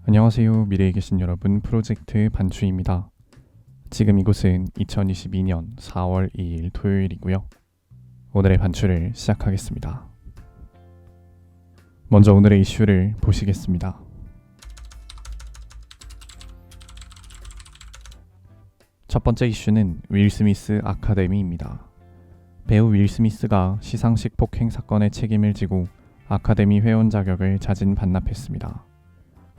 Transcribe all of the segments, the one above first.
안녕하세요. 미래에 계신 여러분, 프로젝트 반추입니다. 지금 이곳은 2022년 4월 2일 토요일이고요. 오늘의 반추를 시작하겠습니다. 먼저 오늘의 이슈를 보시겠습니다. 첫 번째 이슈는 윌 스미스 아카데미입니다. 배우 윌 스미스가 시상식 폭행 사건의 책임을 지고 아카데미 회원 자격을 자진 반납했습니다.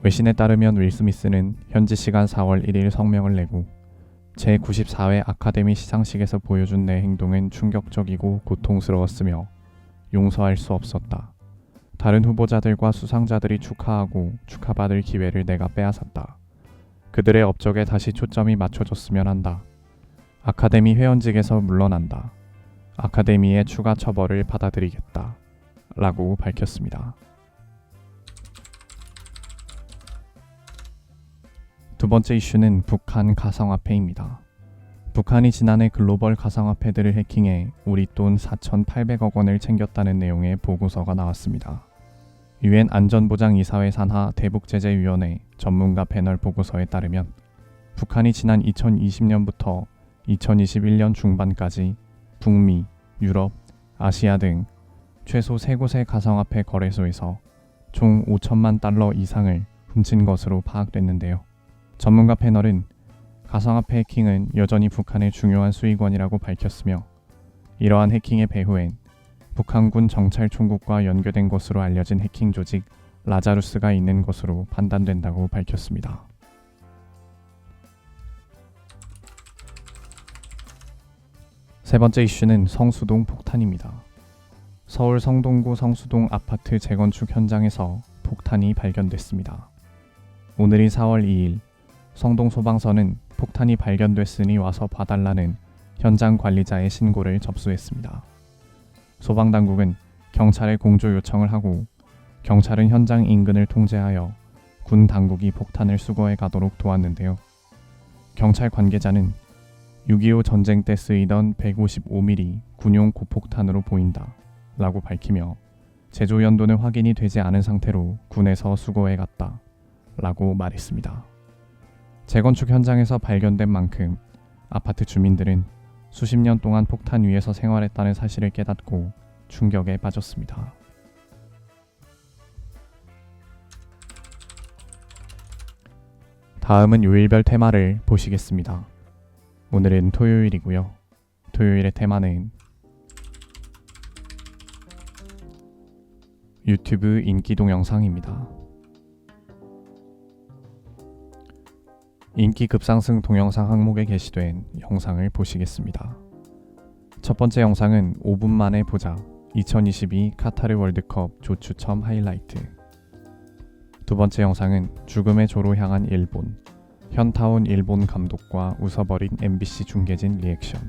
외신에 따르면 윌 스미스는 현지 시간 4월 1일 성명을 내고 제94회 아카데미 시상식에서 보여준 내 행동은 충격적이고 고통스러웠으며 용서할 수 없었다. 다른 후보자들과 수상자들이 축하하고 축하받을 기회를 내가 빼앗았다. 그들의 업적에 다시 초점이 맞춰졌으면 한다. 아카데미 회원직에서 물러난다. 아카데미의 추가 처벌을 받아들이겠다. 라고 밝혔습니다. 두 번째 이슈는 북한 가상화폐입니다. 북한이 지난해 글로벌 가상화폐들을 해킹해 우리 돈 4,800억 원을 챙겼다는 내용의 보고서가 나왔습니다. 유엔 안전보장이사회 산하 대북제재위원회 전문가 패널 보고서에 따르면 북한이 지난 2020년부터 2021년 중반까지 북미, 유럽, 아시아 등 최소 3곳의 가상화폐 거래소에서 총 5천만 달러 이상을 훔친 것으로 파악됐는데요. 전문가 패널은 가상화폐 해킹은 여전히 북한의 중요한 수익원이라고 밝혔으며 이러한 해킹의 배후엔 북한군 정찰총국과 연계된 것으로 알려진 해킹 조직 라자루스가 있는 것으로 판단된다고 밝혔습니다. 세 번째 이슈는 성수동 폭탄입니다. 서울 성동구 성수동 아파트 재건축 현장에서 폭탄이 발견됐습니다. 오늘이 4월 2일 성동소방서는 폭탄이 발견됐으니 와서 봐달라는 현장 관리자의 신고를 접수했습니다. 소방당국은 경찰에 공조 요청을 하고 경찰은 현장 인근을 통제하여 군 당국이 폭탄을 수거해 가도록 도왔는데요. 경찰 관계자는 6.25 전쟁 때 쓰이던 155mm 군용 고폭탄으로 보인다 라고 밝히며 제조 연도는 확인이 되지 않은 상태로 군에서 수거해 갔다 라고 말했습니다. 재건축 현장에서 발견된 만큼 아파트 주민들은 수십 년 동안 폭탄 위에서 생활했다는 사실을 깨닫고 충격에 빠졌습니다. 다음은 요일별 테마를 보시겠습니다. 오늘은 토요일이고요. 토요일의 테마는 유튜브 인기 동영상입니다. 인기 급상승 동영상 항목에 게시된 영상을 보시겠습니다. 첫 번째 영상은 5분 만에 보자 2022 카타르 월드컵 조추첨 하이라이트. 두 번째 영상은 죽음의 조로 향한 일본, 현타온 일본 감독과 웃어버린 MBC 중계진 리액션.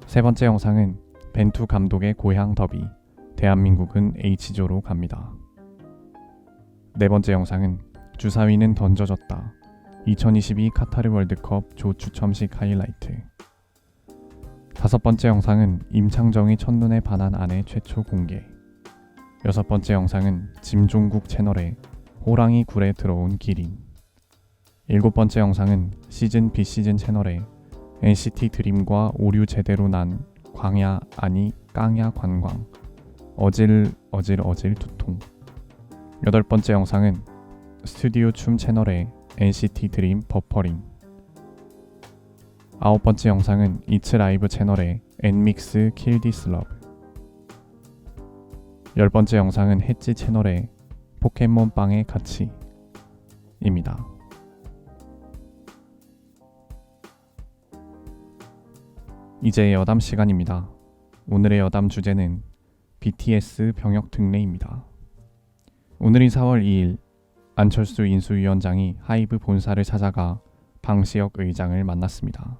세 번째 영상은 벤투 감독의 고향 더비, 대한민국은 H조로 갑니다. 네 번째 영상은 주사위는 던져졌다. 2022 카타르 월드컵 조 추첨식 하이라이트. 다섯 번째 영상은 임창정이 첫눈에 반한 아내 최초 공개. 여섯 번째 영상은 짐종국 채널에 호랑이 굴에 들어온 기린. 일곱 번째 영상은 시즌 비시즌 채널에 NCT 드림과 오류 제대로 난 광야 아니 깡야 관광. 어질 두통. 여덟 번째 영상은 스튜디오 춤 채널에 NCT 드림 버퍼링. 아홉 번째 영상은 이츠 라이브 채널의 엔믹스 킬 디스 러브. 열 번째 영상은 햇지 채널의 포켓몬 빵의 가치입니다. 이제 여담 시간입니다. 오늘의 여담 주제는 BTS 병역 특례입니다. 오늘이 4월 2일 안철수 인수위원장이 하이브 본사를 찾아가 방시혁 의장을 만났습니다.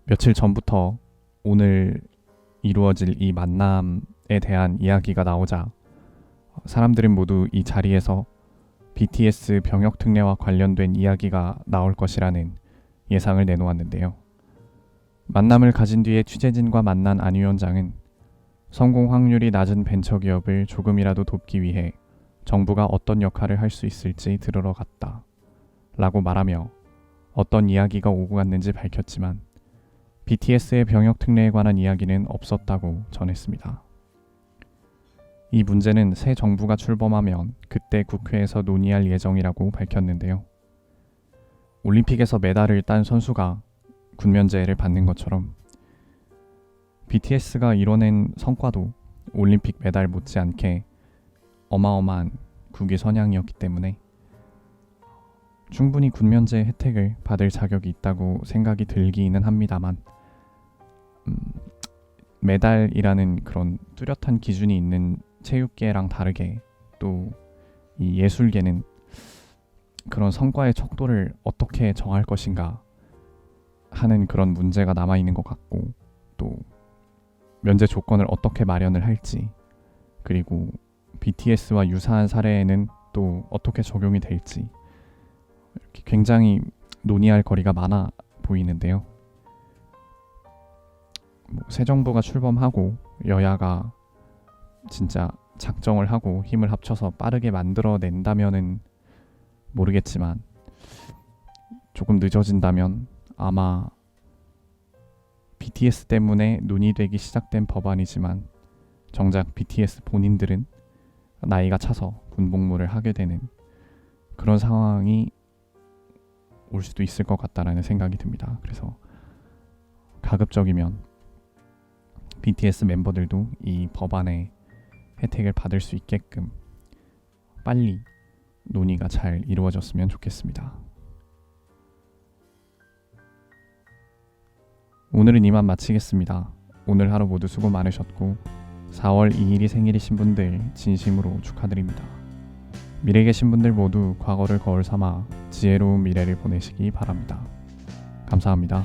며칠 전부터 오늘 이루어질 이 만남에 대한 이야기가 나오자 사람들은 모두 이 자리에서 BTS 병역 특례와 관련된 이야기가 나올 것이라는 예상을 내놓았는데요. 만남을 가진 뒤에 취재진과 만난 안 위원장은 성공 확률이 낮은 벤처기업을 조금이라도 돕기 위해 정부가 어떤 역할을 할 수 있을지 들으러 갔다 라고 말하며 어떤 이야기가 오고 갔는지 밝혔지만 BTS의 병역 특례에 관한 이야기는 없었다고 전했습니다. 이 문제는 새 정부가 출범하면 그때 국회에서 논의할 예정이라고 밝혔는데요. 올림픽에서 메달을 딴 선수가 군면제를 받는 것처럼 BTS가 이뤄낸 성과도 올림픽 메달 못지않게 어마어마한 국위 선양이었기 때문에 충분히 군면제 혜택을 받을 자격이 있다고 생각이 들기는 합니다만 메달이라는 그런 뚜렷한 기준이 있는 체육계랑 다르게 또 이 예술계는 그런 성과의 척도를 어떻게 정할 것인가 하는 그런 문제가 남아있는 것 같고 또 면제 조건을 어떻게 마련을 할지 그리고 BTS와 유사한 사례에는 또 어떻게 적용이 될지 이렇게 굉장히 논의할 거리가 많아 보이는데요. 새 정부가 출범하고 여야가 진짜 작정을 하고 힘을 합쳐서 빠르게 만들어낸다면은 모르겠지만 조금 늦어진다면 아마 BTS 때문에 논의되기 시작된 법안이지만 정작 BTS 본인들은 나이가 차서 군복무를 하게 되는 그런 상황이 올 수도 있을 것 같다라는 생각이 듭니다. 그래서 가급적이면 BTS 멤버들도 이 법안의 혜택을 받을 수 있게끔 빨리 논의가 잘 이루어졌으면 좋겠습니다. 오늘은 이만 마치겠습니다. 오늘 하루 모두 수고 많으셨고 4월 2일이 생일이신 분들 진심으로 축하드립니다. 미래에 계신 분들 모두 과거를 거울 삼아 지혜로운 미래를 보내시기 바랍니다. 감사합니다.